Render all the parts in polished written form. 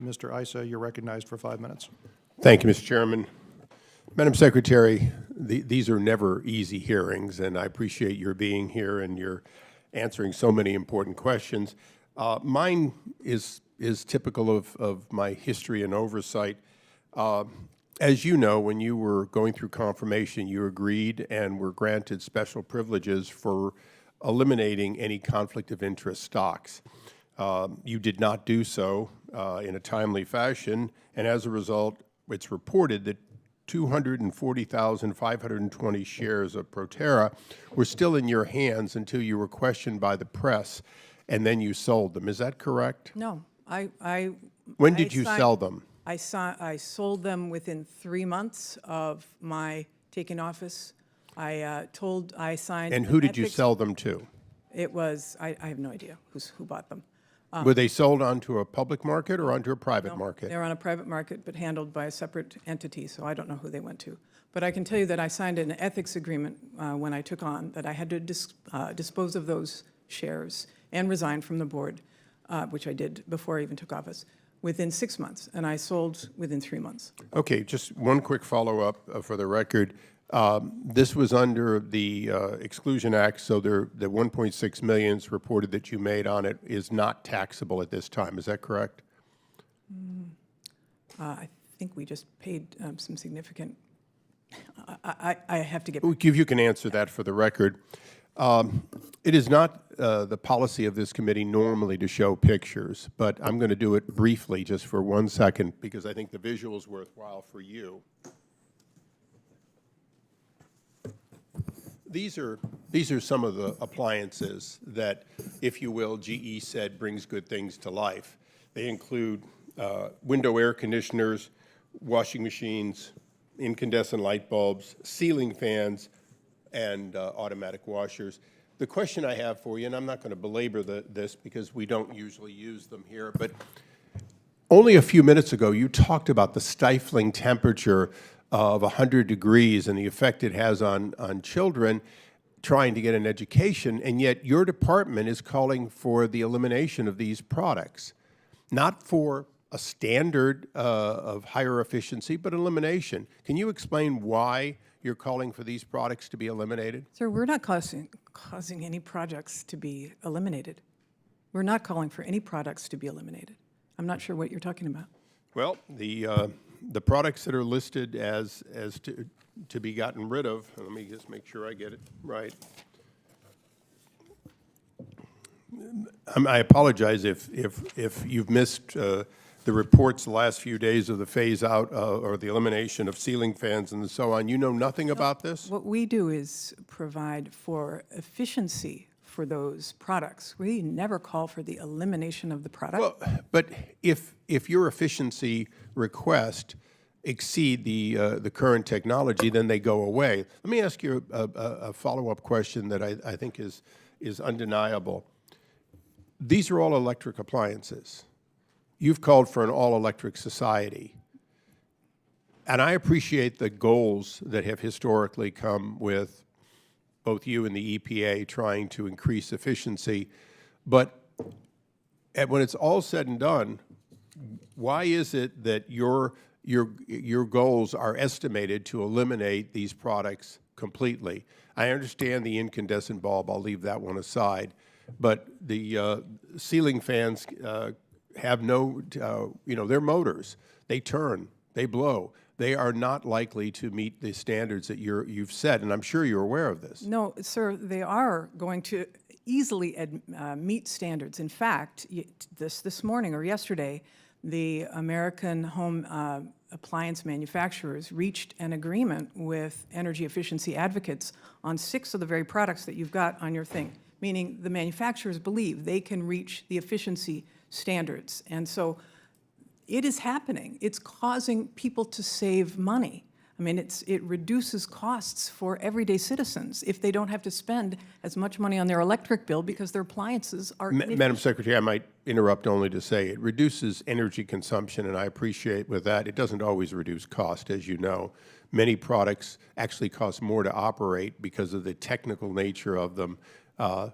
Mr. Issa, you're recognized for 5 minutes. Thank you, Mr. Chairman. Madam Secretary, these are never easy hearings, and I appreciate your being here and your answering so many important questions. Mine is typical of my history and oversight. As you know, when you were going through confirmation, you agreed and were granted special privileges for eliminating any conflict of interest stocks. You did not do so in a timely fashion, and as a result, it's reported that 240,520 shares of Proterra were still in your hands until you were questioned by the press, and then you sold them. Is that correct? No, When did you sell them? I sold them within 3 months of my taking office. I signed. And who did you sell them to? It was, I have no idea who bought them. Were they sold onto a public market or onto a private market? They're on a private market, but handled by a separate entity, so I don't know who they went to. But I can tell you that I signed an ethics agreement when I took on that I had to dispose of those shares and resign from the board, which I did before I even took office, within 6 months, and I sold within 3 months. Okay, just one quick follow-up for the record. This was under the Exclusion Act, so the $1.6 million reported that you made on it is not taxable at this time. Is that correct? I think we just paid some significant. I have to get. If you can answer that for the record. It is not the policy of this committee normally to show pictures, but I'm going to do it briefly just for 1 second because I think the visual is worthwhile for you. These are some of the appliances that, if you will, GE said brings good things to life. They include window air conditioners, washing machines, incandescent light bulbs, ceiling fans, and automatic washers. The question I have for you, and I'm not going to belabor this because we don't usually use them here, but only a few minutes ago you talked about the stifling temperature of 100 degrees and the effect it has on children trying to get an education, and yet your department is calling for the elimination of these products, not for a standard of higher efficiency, but elimination. Can you explain why you're calling for these products to be eliminated? Sir, we're not causing any projects to be eliminated. We're not calling for any products to be eliminated. I'm not sure what you're talking about. Well, the products that are listed as to be gotten rid of, let me just make sure I get it right. I apologize if you've missed the reports the last few days of the phase out or the elimination of ceiling fans and so on. You know nothing about this? What we do is provide for efficiency for those products. We never call for the elimination of the product. Well, but if your efficiency request exceed the current technology, then they go away. Let me ask you a follow-up question that I think is undeniable. These are all electric appliances. You've called for an all-electric society. And I appreciate the goals that have historically come with both you and the EPA trying to increase efficiency. But when it's all said and done, why is it that your goals are estimated to eliminate these products completely? I understand the incandescent bulb. I'll leave that one aside. But the ceiling fans have no, they're motors. They turn. They blow. They are not likely to meet the standards that you've set, and I'm sure you're aware of this. No, sir, they are going to easily meet standards. In fact, this morning or yesterday, the American home appliance manufacturers reached an agreement with energy efficiency advocates on 6 of the very products that you've got on your thing, meaning the manufacturers believe they can reach the efficiency standards. And so it is happening. It's causing people to save money. I mean, it reduces costs for everyday citizens if they don't have to spend as much money on their electric bill because their appliances are inefficient. Madam Secretary, I might interrupt only to say it reduces energy consumption, and I appreciate with that. It doesn't always reduce cost, as you know. Many products actually cost more to operate because of the technical nature of them.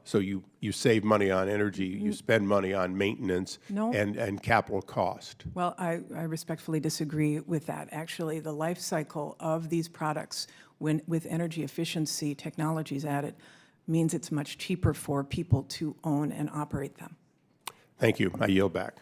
So you save money on energy, you spend money on maintenance No. and capital cost. Well, I respectfully disagree with that. Actually, the life cycle of these products, with energy efficiency technologies added, means it's much cheaper for people to own and operate them. Thank you. I yield back.